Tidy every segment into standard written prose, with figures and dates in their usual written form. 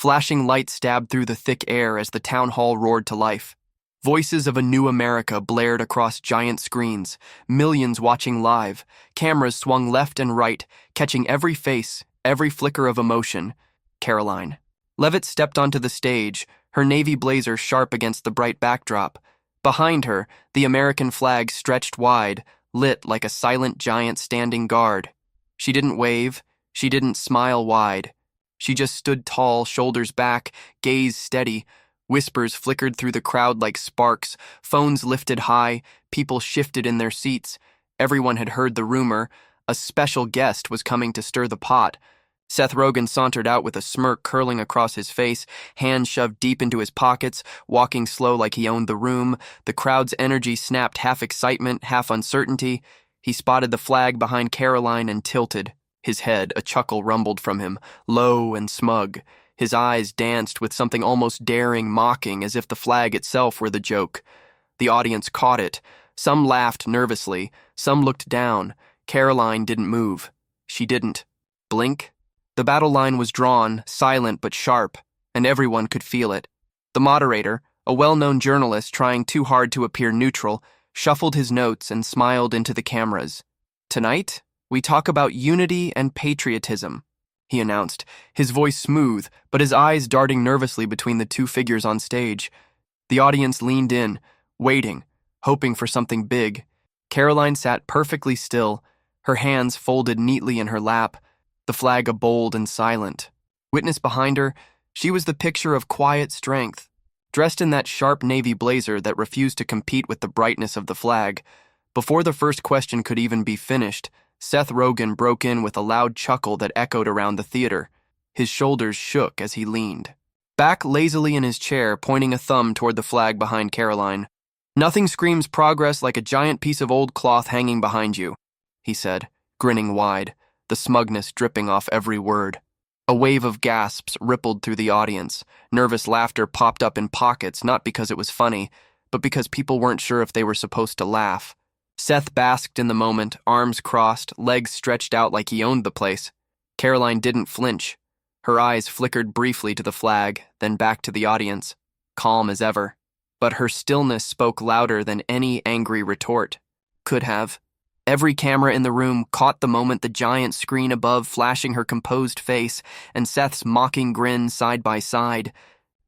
Flashing lights stabbed through the thick air as the town hall roared to life. Voices of a new America blared across giant screens, millions watching live. Cameras swung left and right, catching every face, every flicker of emotion. Karoline Leavitt stepped onto the stage, her navy blazer sharp against the bright backdrop. Behind her, the American flag stretched wide, lit like a silent giant standing guard. She didn't wave, she didn't smile wide. She just stood tall, shoulders back, gaze steady. Whispers flickered through the crowd like sparks, phones lifted high, people shifted in their seats. Everyone had heard the rumor. A special guest was coming to stir the pot. Seth Rogen sauntered out with a smirk curling across his face, hands shoved deep into his pockets, walking slow like he owned the room. The crowd's energy snapped, half excitement, half uncertainty. He spotted the flag behind Karoline and tilted. His head, a chuckle rumbled from him, low and smug. His eyes danced with something almost daring, mocking, as if the flag itself were the joke. The audience caught it. Some laughed nervously, some looked down. Karoline didn't move. She didn't blink. The battle line was drawn, silent but sharp, and everyone could feel it. The moderator, a well-known journalist trying too hard to appear neutral, shuffled his notes and smiled into the cameras. "Tonight, we talk about unity and patriotism," he announced, his voice smooth, but his eyes darting nervously between the two figures on stage. The audience leaned in, waiting, hoping for something big. Karoline sat perfectly still, her hands folded neatly in her lap, the flag a bold and silent. Witness behind her, she was the picture of quiet strength, dressed in that sharp navy blazer that refused to compete with the brightness of the flag. Before the first question could even be finished, Seth Rogen broke in with a loud chuckle that echoed around the theater. His shoulders shook as he leaned back lazily in his chair, pointing a thumb toward the flag behind Karoline. "Nothing screams progress like a giant piece of old cloth hanging behind you," he said, grinning wide, the smugness dripping off every word. A wave of gasps rippled through the audience. Nervous laughter popped up in pockets, not because it was funny, but because people weren't sure if they were supposed to laugh. Seth basked in the moment, arms crossed, legs stretched out like he owned the place. Karoline didn't flinch. Her eyes flickered briefly to the flag, then back to the audience, calm as ever. But her stillness spoke louder than any angry retort could have. Every camera in the room caught the moment, the giant screen above flashing her composed face and Seth's mocking grin side by side.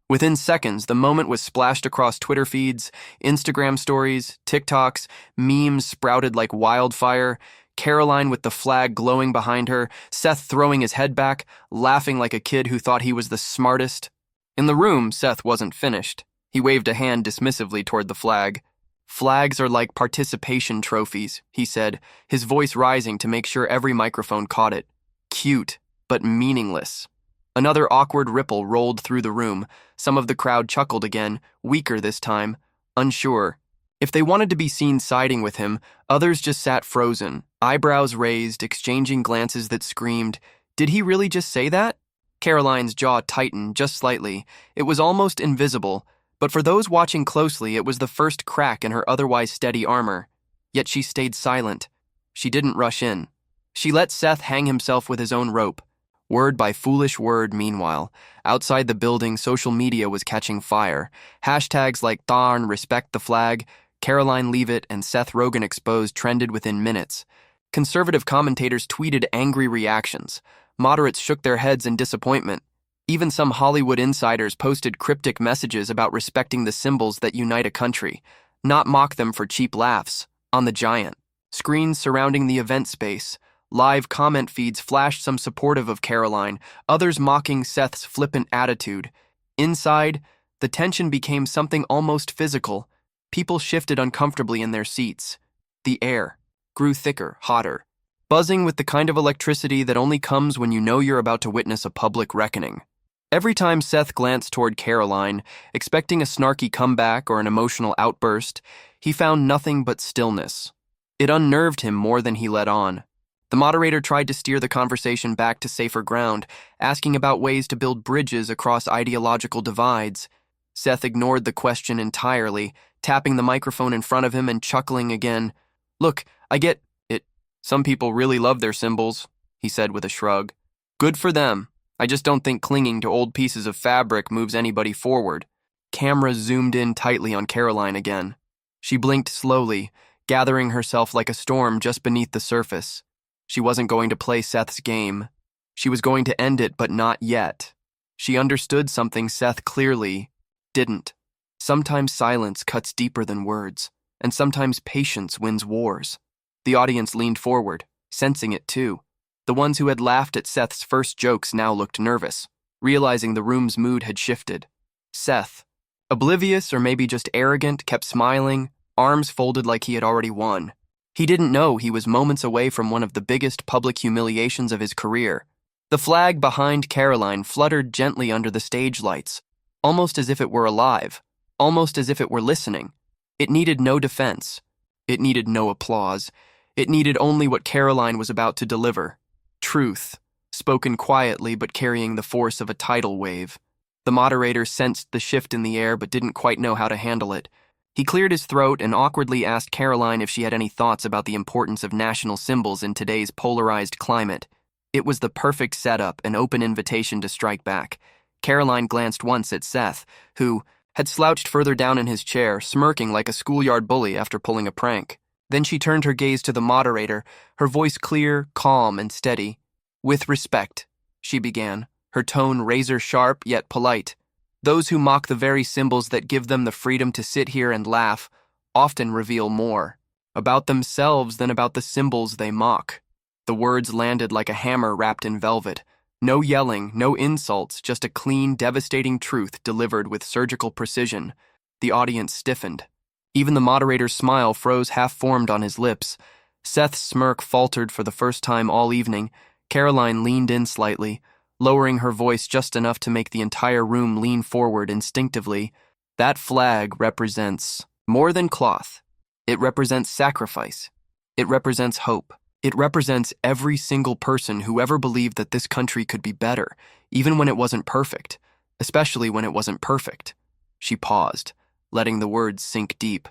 Within seconds, the moment was splashed across Twitter feeds, Instagram stories, TikToks, memes sprouted like wildfire, Karoline with the flag glowing behind her, Seth throwing his head back, laughing like a kid who thought he was the smartest. In the room, Seth wasn't finished. He waved a hand dismissively toward the flag. "Flags are like participation trophies," he said, his voice rising to make sure every microphone caught it. "Cute, but meaningless." Another awkward ripple rolled through the room. Some of the crowd chuckled again, weaker this time, unsure. If they wanted to be seen siding with him, others just sat frozen, eyebrows raised, exchanging glances that screamed, "Did he really just say that?" Karoline's jaw tightened just slightly. It was almost invisible, but for those watching closely, it was the first crack in her otherwise steady armor. Yet she stayed silent. She didn't rush in. She let Seth hang himself with his own rope. Word by foolish word, meanwhile. Outside the building, social media was catching fire. Hashtags like "Darn, respect the flag," Karoline Leavitt, and Seth Rogen exposed trended within minutes. Conservative commentators tweeted angry reactions. Moderates shook their heads in disappointment. Even some Hollywood insiders posted cryptic messages about respecting the symbols that unite a country, not mock them for cheap laughs. On the giant screens surrounding the event space, live comment feeds flashed some supportive of Karoline, others mocking Seth's flippant attitude. Inside, the tension became something almost physical. People shifted uncomfortably in their seats. The air grew thicker, hotter, buzzing with the kind of electricity that only comes when you know you're about to witness a public reckoning. Every time Seth glanced toward Karoline, expecting a snarky comeback or an emotional outburst, he found nothing but stillness. It unnerved him more than he let on. The moderator tried to steer the conversation back to safer ground, asking about ways to build bridges across ideological divides. Seth ignored the question entirely, tapping the microphone in front of him and chuckling again. "Look, I get it. Some people really love their symbols," he said with a shrug. "Good for them. I just don't think clinging to old pieces of fabric moves anybody forward. Camera zoomed in tightly on Karoline again. She blinked slowly, gathering herself like a storm just beneath the surface. She wasn't going to play Seth's game. She was going to end it, but not yet. She understood something Seth clearly didn't. Sometimes silence cuts deeper than words, and sometimes patience wins wars. The audience leaned forward, sensing it too. The ones who had laughed at Seth's first jokes now looked nervous, realizing the room's mood had shifted. Seth, oblivious or maybe just arrogant, kept smiling, arms folded like he had already won. He didn't know he was moments away from one of the biggest public humiliations of his career. The flag behind Karoline fluttered gently under the stage lights, almost as if it were alive, almost as if it were listening. It needed no defense. It needed no applause. It needed only what Karoline was about to deliver. Truth, spoken quietly but carrying the force of a tidal wave. The moderator sensed the shift in the air but didn't quite know how to handle it. He cleared his throat and awkwardly asked Karoline if she had any thoughts about the importance of national symbols in today's polarized climate. It was the perfect setup, an open invitation to strike back. Karoline glanced once at Seth, who had slouched further down in his chair, smirking like a schoolyard bully after pulling a prank. Then she turned her gaze to the moderator, her voice clear, calm, and steady. "With respect," she began, her tone razor-sharp yet polite. "Those who mock the very symbols that give them the freedom to sit here and laugh often reveal more about themselves than about the symbols they mock." The words landed like a hammer wrapped in velvet. No yelling, no insults, just a clean, devastating truth delivered with surgical precision. The audience stiffened. Even the moderator's smile froze half-formed on his lips. Seth's smirk faltered for the first time all evening. Karoline leaned in slightly, lowering her voice just enough to make the entire room lean forward instinctively. "That flag represents more than cloth. It represents sacrifice. It represents hope. It represents every single person who ever believed that this country could be better, even when it wasn't perfect, especially when it wasn't perfect." She paused, letting the words sink deep.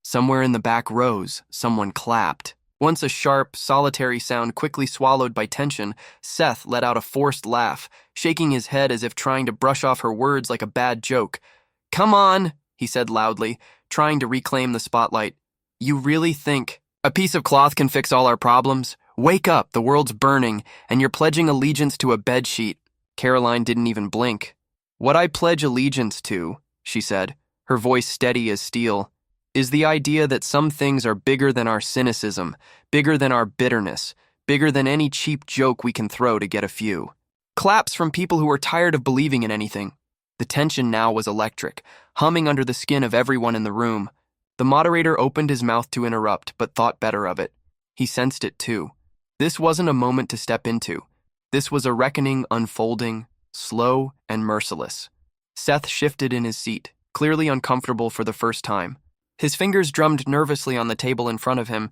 Somewhere in the back rows, someone clapped. Once a sharp, solitary sound quickly swallowed by tension, Seth let out a forced laugh, shaking his head as if trying to brush off her words like a bad joke. "Come on," he said loudly, trying to reclaim the spotlight. "You really think a piece of cloth can fix all our problems? Wake up, the world's burning, and you're pledging allegiance to a bedsheet." Karoline didn't even blink. "What I pledge allegiance to," she said, her voice steady as steel, "is the idea that some things are bigger than our cynicism, bigger than our bitterness, bigger than any cheap joke we can throw to get a few." Claps from people who are tired of believing in anything. The tension now was electric, humming under the skin of everyone in the room. The moderator opened his mouth to interrupt, but thought better of it. He sensed it too. This wasn't a moment to step into. This was a reckoning unfolding, slow and merciless. Seth shifted in his seat, clearly uncomfortable for the first time. His fingers drummed nervously on the table in front of him.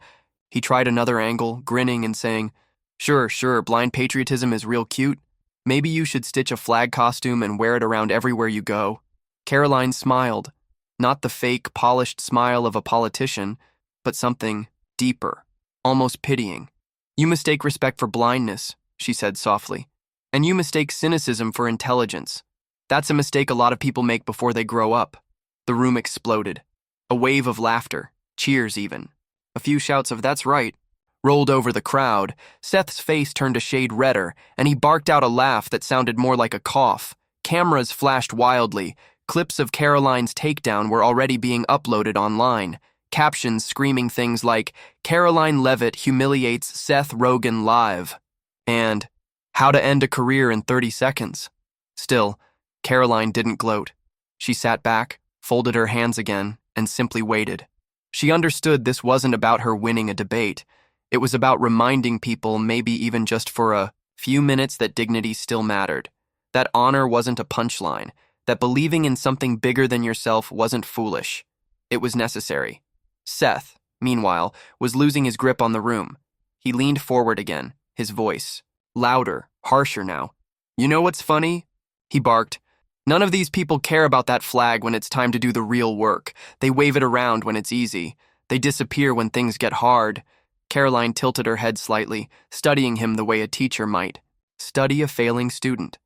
He tried another angle, grinning and saying, Sure, blind patriotism is real cute. Maybe you should stitch a flag costume and wear it around everywhere you go." Karoline smiled, not the fake, polished smile of a politician, but something deeper, almost pitying. "You mistake respect for blindness," she said softly, "and you mistake cynicism for intelligence. That's a mistake a lot of people make before they grow up." The room exploded. A wave of laughter, cheers even. A few shouts of "That's right" rolled over the crowd. Seth's face turned a shade redder, and he barked out a laugh that sounded more like a cough. Cameras flashed wildly. Clips of Karoline's takedown were already being uploaded online. Captions screaming things like, "Karoline Leavitt humiliates Seth Rogen live," and "How to end a career in 30 seconds. Still, Karoline didn't gloat. She sat back, folded her hands again, and simply waited. She understood this wasn't about her winning a debate. It was about reminding people, maybe even just for a few minutes, that dignity still mattered, that honor wasn't a punchline, that believing in something bigger than yourself wasn't foolish. It was necessary. Seth, meanwhile, was losing his grip on the room. He leaned forward again, his voice louder, harsher now. "You know what's funny?" he barked. "None of these people care about that flag when it's time to do the real work. They wave it around when it's easy. They disappear when things get hard." Karoline tilted her head slightly, studying him the way a teacher might study a failing student.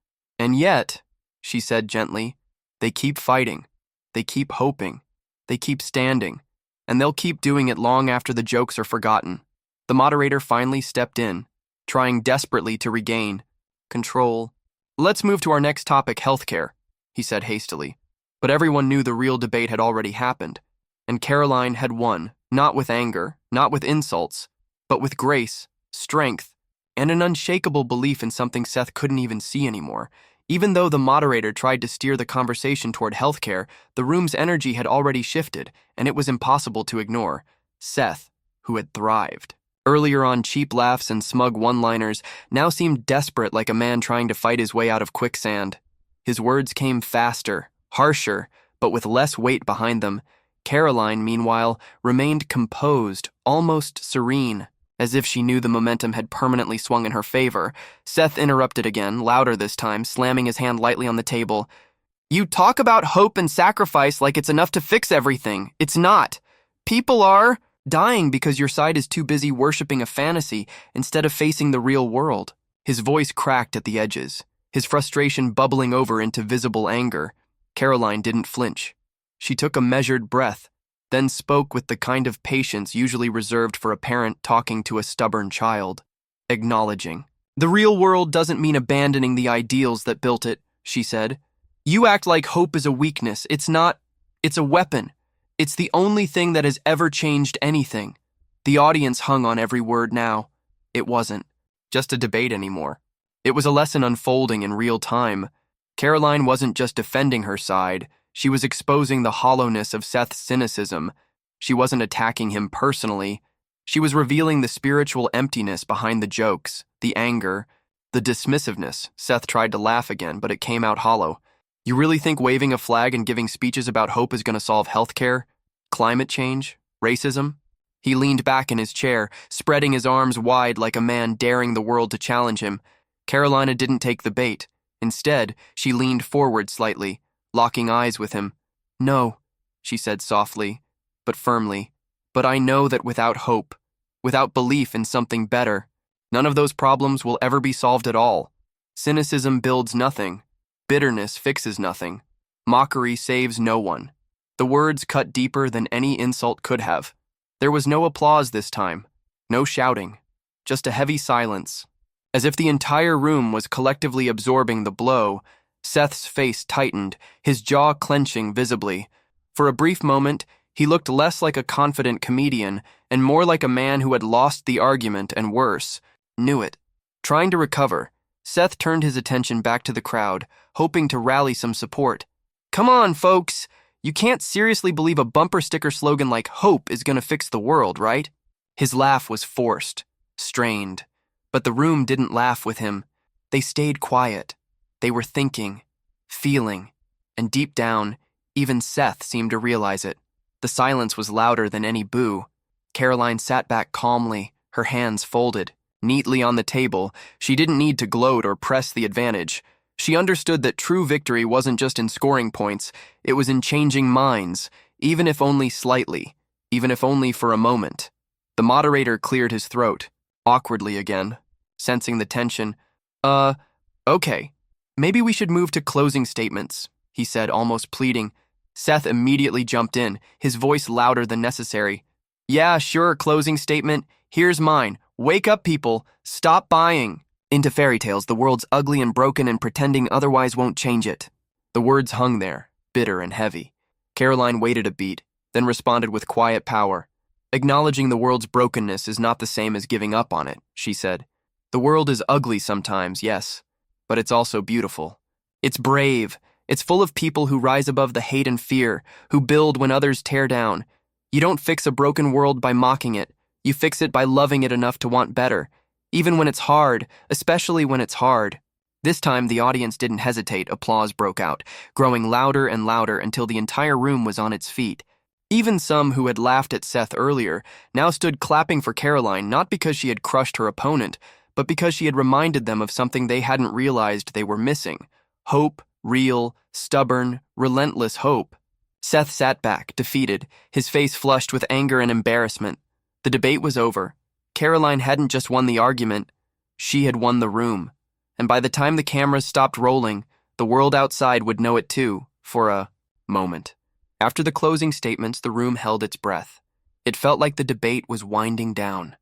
And yet, she said gently, they keep fighting, they keep hoping, they keep standing, and they'll keep doing it long after the jokes are forgotten. The moderator finally stepped in, trying desperately to regain control. Let's move to our next topic, healthcare, he said hastily. But everyone knew the real debate had already happened, and Karoline had won, not with anger, not with insults, but with grace, strength, and an unshakable belief in something Seth couldn't even see anymore. Even though the moderator tried to steer the conversation toward healthcare, the room's energy had already shifted, and it was impossible to ignore Seth, who had thrived. Earlier on, cheap laughs and smug one-liners now seemed desperate, like a man trying to fight his way out of quicksand. His words came faster, harsher, but with less weight behind them. Karoline, meanwhile, remained composed, almost serene, as if she knew the momentum had permanently swung in her favor. Seth interrupted again, louder this time, slamming his hand lightly on the table. You talk about hope and sacrifice like it's enough to fix everything. It's not. People are dying because your side is too busy worshiping a fantasy instead of facing the real world. His voice cracked at the edges, his frustration bubbling over into visible anger. Karoline didn't flinch. She took a measured breath, then spoke with the kind of patience usually reserved for a parent talking to a stubborn child, acknowledging. The real world doesn't mean abandoning the ideals that built it, she said. You act like hope is a weakness. It's not. It's a weapon. It's the only thing that has ever changed anything. The audience hung on every word now. It wasn't just a debate anymore. It was a lesson unfolding in real time. Karoline wasn't just defending her side. She was exposing the hollowness of Seth's cynicism. She wasn't attacking him personally. She was revealing the spiritual emptiness behind the jokes, the anger, the dismissiveness. Seth tried to laugh again, but it came out hollow. You really think waving a flag and giving speeches about hope is going to solve healthcare, climate change, racism? He leaned back in his chair, spreading his arms wide like a man daring the world to challenge him. Karoline didn't take the bait. Instead, she leaned forward slightly, locking eyes with him. No, she said softly, but firmly. But I know that without hope, without belief in something better, none of those problems will ever be solved at all. Cynicism builds nothing. Bitterness fixes nothing. Mockery saves no one. The words cut deeper than any insult could have. There was no applause this time, no shouting, just a heavy silence. As if the entire room was collectively absorbing the blow, Seth's face tightened, his jaw clenching visibly. For a brief moment, he looked less like a confident comedian and more like a man who had lost the argument and worse, knew it. Trying to recover, Seth turned his attention back to the crowd, hoping to rally some support. Come on, folks! You can't seriously believe a bumper sticker slogan like hope is gonna fix the world, right? His laugh was forced, strained. But the room didn't laugh with him. They stayed quiet. They were thinking, feeling, and deep down, even Seth seemed to realize it. The silence was louder than any boo. Karoline sat back calmly, her hands folded, neatly on the table. She didn't need to gloat or press the advantage. She understood that true victory wasn't just in scoring points, it was in changing minds, even if only slightly, even if only for a moment. The moderator cleared his throat, awkwardly again, sensing the tension. Okay. Maybe we should move to closing statements, he said, almost pleading. Seth immediately jumped in, his voice louder than necessary. Yeah, sure, closing statement. Here's mine. Wake up, people. Stop buying into fairy tales. The world's ugly and broken, and pretending otherwise won't change it. The words hung there, bitter and heavy. Karoline waited a beat, then responded with quiet power. Acknowledging the world's brokenness is not the same as giving up on it, she said. The world is ugly sometimes, yes, but it's also beautiful. It's brave. It's full of people who rise above the hate and fear, who build when others tear down. You don't fix a broken world by mocking it. You fix it by loving it enough to want better, even when it's hard, especially when it's hard. This time, the audience didn't hesitate. Applause broke out, growing louder and louder until the entire room was on its feet. Even some who had laughed at Seth earlier now stood clapping for Karoline, not because she had crushed her opponent, but because she had reminded them of something they hadn't realized they were missing. Hope, real, stubborn, relentless hope. Seth sat back, defeated, his face flushed with anger and embarrassment. The debate was over. Karoline hadn't just won the argument, she had won the room. And by the time the cameras stopped rolling, The world outside would know it too, for a moment. After the closing statements, the room held its breath. It felt like the debate was winding down.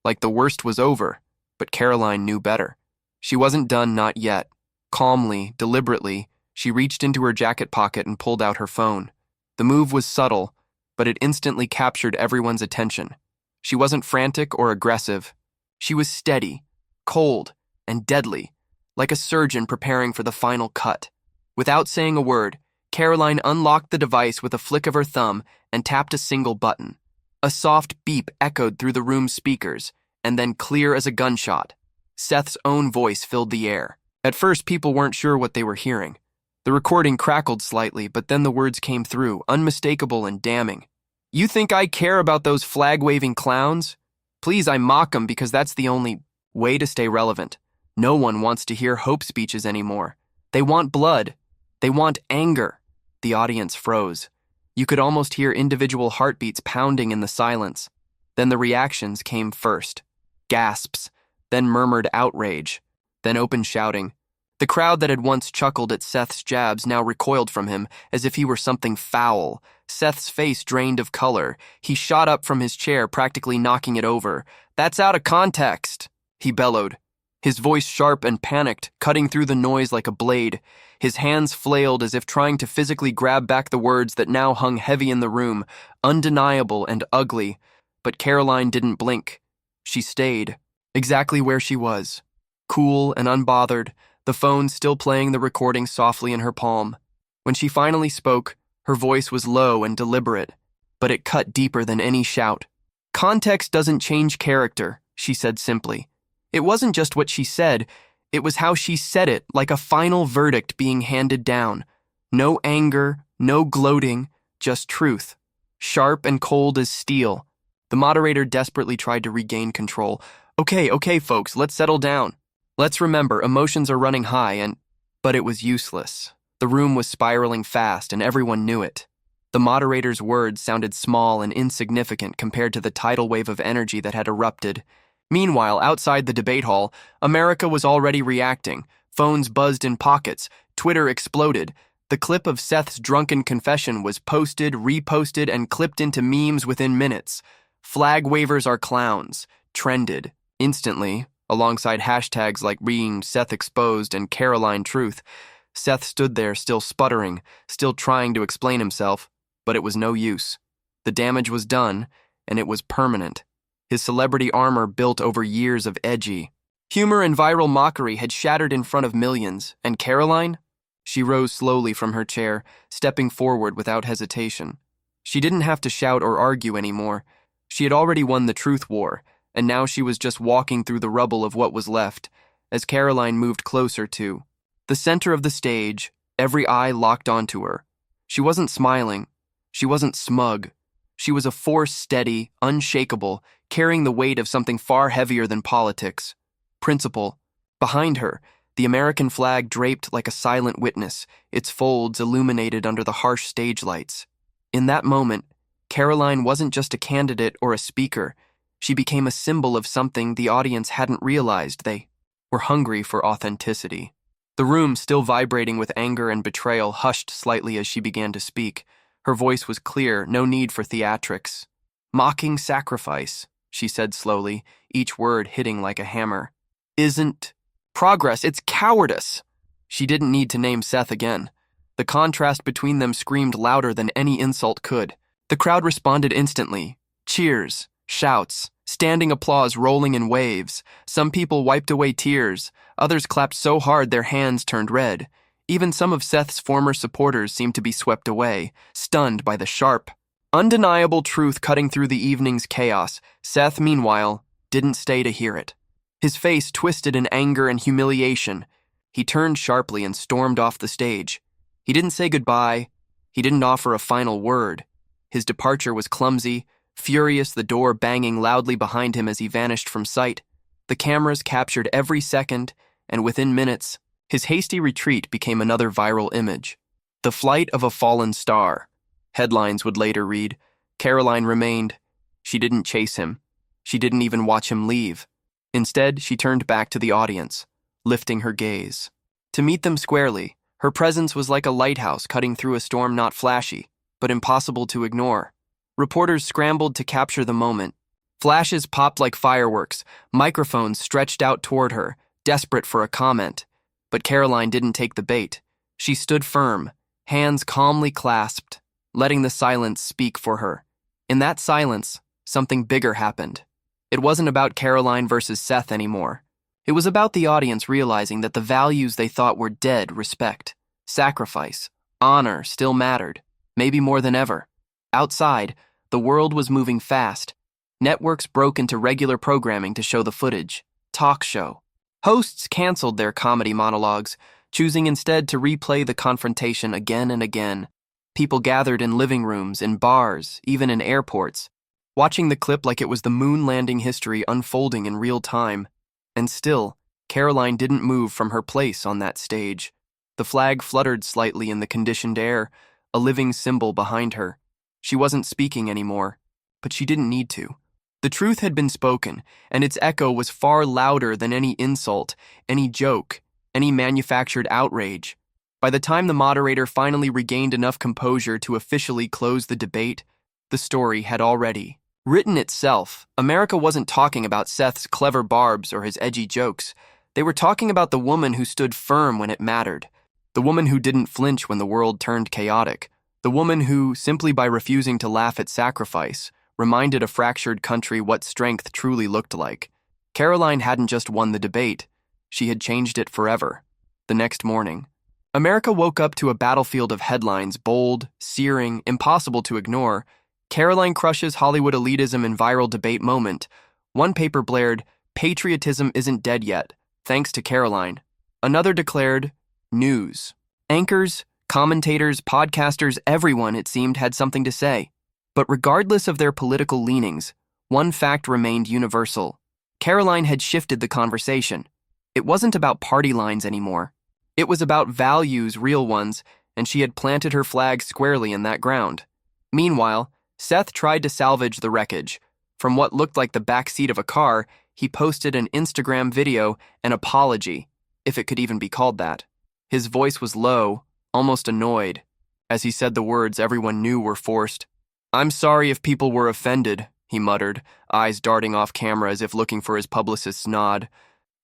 Like the worst was over, but Karoline knew better. She wasn't done, not yet. Calmly, deliberately, she reached into her jacket pocket and pulled out her phone. The move was subtle, but it instantly captured everyone's attention. She wasn't frantic or aggressive. She was steady, cold, and deadly, like a surgeon preparing for the final cut. Without saying a word, Karoline unlocked the device with a flick of her thumb and tapped a single button. A soft beep echoed through the room's speakers, and then clear as a gunshot. Seth's own voice filled the air. At first, people weren't sure what they were hearing. The recording crackled slightly, but then the words came through, unmistakable and damning. "You think I care about those flag-waving clowns? Please, I mock them because that's the only way to stay relevant. No one wants to hear hope speeches anymore. They want blood. They want anger." The audience froze. You could almost hear individual heartbeats pounding in the silence. Then the reactions came first. Gasps, then murmured outrage, then open shouting. The crowd that had once chuckled at Seth's jabs now recoiled from him as if he were something foul. Seth's face drained of color. He shot up from his chair, practically knocking it over. "That's out of context," he bellowed. His voice sharp and panicked, cutting through the noise like a blade. His hands flailed as if trying to physically grab back the words that now hung heavy in the room, undeniable and ugly. But Karoline didn't blink. She stayed, exactly where she was, cool and unbothered, the phone still playing the recording softly in her palm. When she finally spoke, her voice was low and deliberate, but it cut deeper than any shout. "Context doesn't change character," she said simply. It wasn't just what she said, it was how she said it, like a final verdict being handed down. No anger, no gloating, just truth. Sharp and cold as steel. The moderator desperately tried to regain control. Okay, folks, let's settle down. Let's remember, emotions are running high But it was useless. The room was spiraling fast, and everyone knew it. The moderator's words sounded small and insignificant compared to the tidal wave of energy that had erupted. Meanwhile, outside the debate hall, America was already reacting. Phones buzzed in pockets. Twitter exploded. The clip of Seth's drunken confession was posted, reposted, and clipped into memes within minutes. "Flag wavers are clowns" trended instantly, alongside hashtags like being Seth exposed and Karoline truth. Seth stood there, still sputtering, still trying to explain himself, but it was no use. The damage was done, and it was permanent. His celebrity armor built over years of edgy humor and viral mockery had shattered in front of millions, and Karoline? She rose slowly from her chair, stepping forward without hesitation. She didn't have to shout or argue anymore. She had already won the truth war, and now she was just walking through the rubble of what was left, as Karoline moved closer to the center of the stage, every eye locked onto her. She wasn't smiling. She wasn't smug. She was a force steady, unshakable, carrying the weight of something far heavier than politics. Principle. Behind her, the American flag draped like a silent witness, its folds illuminated under the harsh stage lights. In that moment, Karoline wasn't just a candidate or a speaker. She became a symbol of something the audience hadn't realized. They were hungry for authenticity. The room, still vibrating with anger and betrayal, hushed slightly as she began to speak. Her voice was clear, no need for theatrics. "Mocking sacrifice," she said slowly, each word hitting like a hammer, "isn't progress, it's cowardice." She didn't need to name Seth again. The contrast between them screamed louder than any insult could. The crowd responded instantly. Cheers, shouts, standing applause rolling in waves. Some people wiped away tears. Others clapped so hard their hands turned red. Even some of Seth's former supporters seemed to be swept away, stunned by the sharp, undeniable truth cutting through the evening's chaos. Seth, meanwhile, didn't stay to hear it. His face twisted in anger and humiliation. He turned sharply and stormed off the stage. He didn't say goodbye. He didn't offer a final word. His departure was clumsy, furious, the door banging loudly behind him as he vanished from sight. The cameras captured every second, and within minutes, his hasty retreat became another viral image. "The flight of a fallen star," headlines would later read. Karoline remained. She didn't chase him. She didn't even watch him leave. Instead, she turned back to the audience, lifting her gaze. To meet them squarely, Her presence was like a lighthouse cutting through a storm, not flashy, but impossible to ignore. Reporters scrambled to capture the moment. Flashes popped like fireworks, microphones stretched out toward her, desperate for a comment. But Karoline didn't take the bait. She stood firm, hands calmly clasped, letting the silence speak for her. In that silence, something bigger happened. It wasn't about Karoline versus Seth anymore. It was about the audience realizing that the values they thought were dead, respect, sacrifice, honor, still mattered, maybe more than ever. Outside, the world was moving fast. Networks broke into regular programming to show the footage. Talk show. Hosts canceled their comedy monologues, choosing instead to replay the confrontation again and again. People gathered in living rooms, in bars, even in airports, watching the clip like it was the moon landing history unfolding in real time. And still, Karoline didn't move from her place on that stage. The flag fluttered slightly in the conditioned air, a living symbol behind her. She wasn't speaking anymore, but she didn't need to. The truth had been spoken, and its echo was far louder than any insult, any joke, any manufactured outrage. By the time the moderator finally regained enough composure to officially close the debate, the story had already written itself. America wasn't talking about Seth's clever barbs or his edgy jokes. They were talking about the woman who stood firm when it mattered, the woman who didn't flinch when the world turned chaotic, the woman who, simply by refusing to laugh at sacrifice, reminded a fractured country what strength truly looked like. Karoline hadn't just won the debate, she had changed it forever. The next morning, America woke up to a battlefield of headlines, bold, searing, impossible to ignore. Karoline crushes Hollywood elitism in viral debate moment. One paper blared, "Patriotism isn't dead yet, thanks to Karoline." Another declared, "News." Anchors, commentators, podcasters, everyone, it seemed, had something to say. But regardless of their political leanings, one fact remained universal. Karoline had shifted the conversation. It wasn't about party lines anymore. It was about values, real ones, and she had planted her flag squarely in that ground. Meanwhile, Seth tried to salvage the wreckage. From what looked like the back seat of a car, he posted an Instagram video, an apology, if it could even be called that. His voice was low, almost annoyed. As he said the words everyone knew were forced. "I'm sorry if people were offended," he muttered, eyes darting off camera as if looking for his publicist's nod.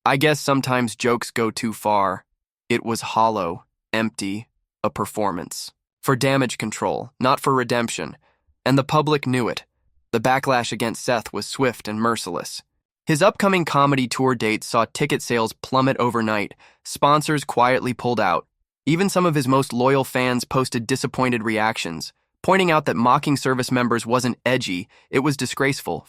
"I guess sometimes jokes go too far." It was hollow, empty, a performance. For damage control, not for redemption. And the public knew it. The backlash against Seth was swift and merciless. His upcoming comedy tour dates saw ticket sales plummet overnight. Sponsors quietly pulled out. Even some of his most loyal fans posted disappointed reactions, pointing out that mocking service members wasn't edgy, it was disgraceful.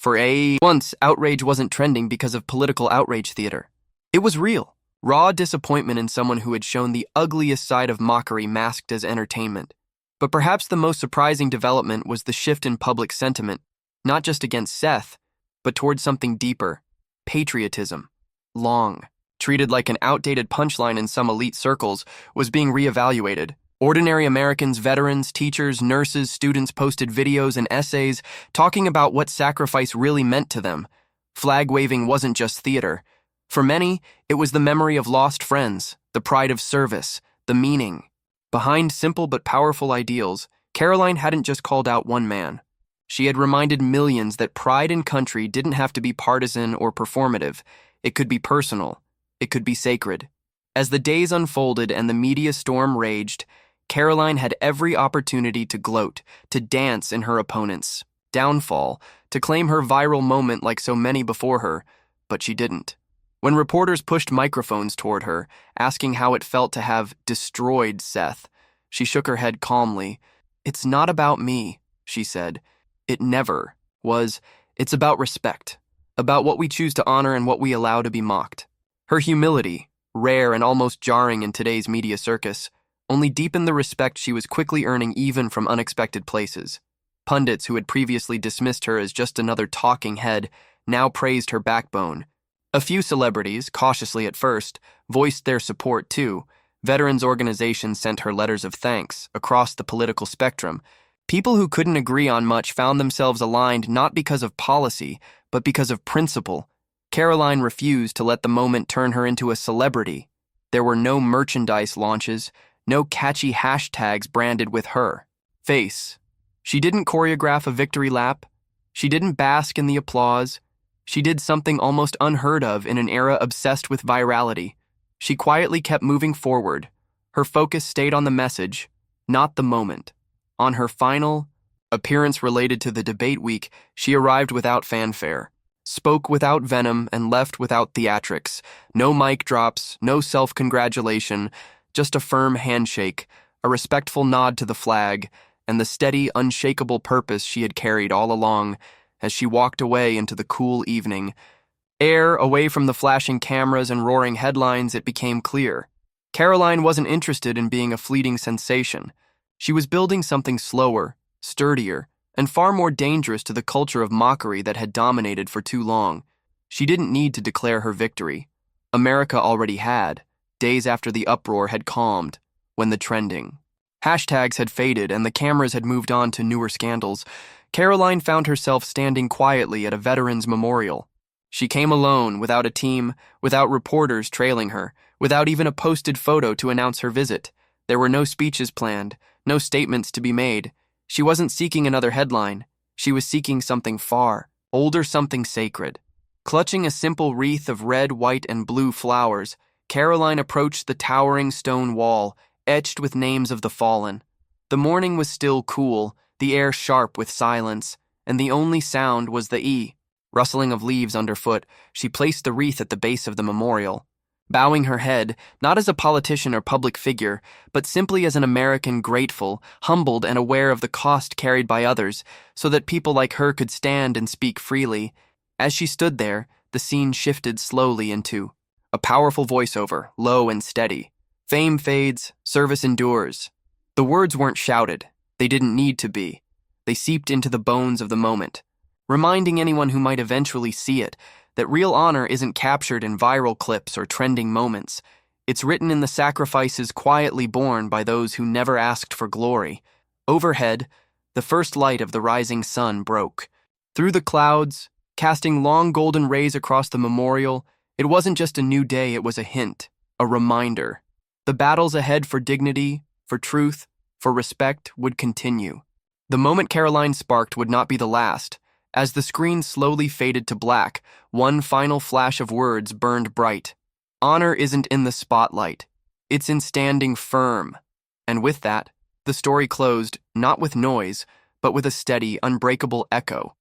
Once, outrage wasn't trending because of political outrage theater. It was real. Raw disappointment in someone who had shown the ugliest side of mockery masked as entertainment. But perhaps the most surprising development was the shift in public sentiment, not just against Seth, but towards something deeper: patriotism. Long, treated like an outdated punchline in some elite circles, was being reevaluated. Ordinary Americans, veterans, teachers, nurses, students posted videos and essays talking about what sacrifice really meant to them. Flag waving wasn't just theater. For many, it was the memory of lost friends, the pride of service, the meaning. Behind simple but powerful ideals, Karoline hadn't just called out one man. She had reminded millions that pride in country didn't have to be partisan or performative. It could be personal. It could be sacred. As the days unfolded and the media storm raged, Karoline had every opportunity to gloat, to dance in her opponent's downfall, to claim her viral moment like so many before her, but she didn't. When reporters pushed microphones toward her, asking how it felt to have destroyed Seth, she shook her head calmly. "It's not about me," she said. "It never was. It's about respect, about what we choose to honor and what we allow to be mocked." Her humility, rare and almost jarring in today's media circus, only deepened the respect she was quickly earning even from unexpected places. Pundits who had previously dismissed her as just another talking head now praised her backbone. A few celebrities, cautiously at first, voiced their support too. Veterans organizations sent her letters of thanks across the political spectrum. People who couldn't agree on much found themselves aligned not because of policy, but because of principle. Karoline refused to let the moment turn her into a celebrity. There were no merchandise launches, no catchy hashtags branded with her face. She didn't choreograph a victory lap. She didn't bask in the applause. She did something almost unheard of in an era obsessed with virality. She quietly kept moving forward. Her focus stayed on the message, not the moment. On her final appearance related to the debate week, she arrived without fanfare, spoke without venom, and left without theatrics. No mic drops, no self-congratulation, just a firm handshake, a respectful nod to the flag, and the steady, unshakable purpose she had carried all along as she walked away into the cool evening air. Away from the flashing cameras and roaring headlines, it became clear. Karoline wasn't interested in being a fleeting sensation. She was building something slower, sturdier, and far more dangerous to the culture of mockery that had dominated for too long. She didn't need to declare her victory. America already had, days after the uproar had calmed, when the trending hashtags had faded and the cameras had moved on to newer scandals. Karoline found herself standing quietly at a veterans' memorial. She came alone, without a team, without reporters trailing her, without even a posted photo to announce her visit. There were no speeches planned, no statements to be made. She wasn't seeking another headline. She was seeking something far, older, something sacred. Clutching a simple wreath of red, white, and blue flowers, Karoline approached the towering stone wall, etched with names of the fallen. The morning was still cool, the air sharp with silence, and the only sound was the rustling of leaves underfoot. She placed the wreath at the base of the memorial, bowing her head, not as a politician or public figure, but simply as an American, grateful, humbled, and aware of the cost carried by others, so that people like her could stand and speak freely. As she stood there, the scene shifted slowly into a powerful voiceover, low and steady. Fame fades, service endures. The words weren't shouted. They didn't need to be. They seeped into the bones of the moment, reminding anyone who might eventually see it that real honor isn't captured in viral clips or trending moments. It's written in the sacrifices quietly borne by those who never asked for glory. Overhead, the first light of the rising sun broke. Through the clouds, casting long golden rays across the memorial, it wasn't just a new day, it was a hint, a reminder. The battles ahead for dignity, for truth, for respect would continue. The moment Karoline sparked would not be the last. As the screen slowly faded to black, one final flash of words burned bright. Honor isn't in the spotlight. It's in standing firm. And with that, the story closed, not with noise, but with a steady, unbreakable echo.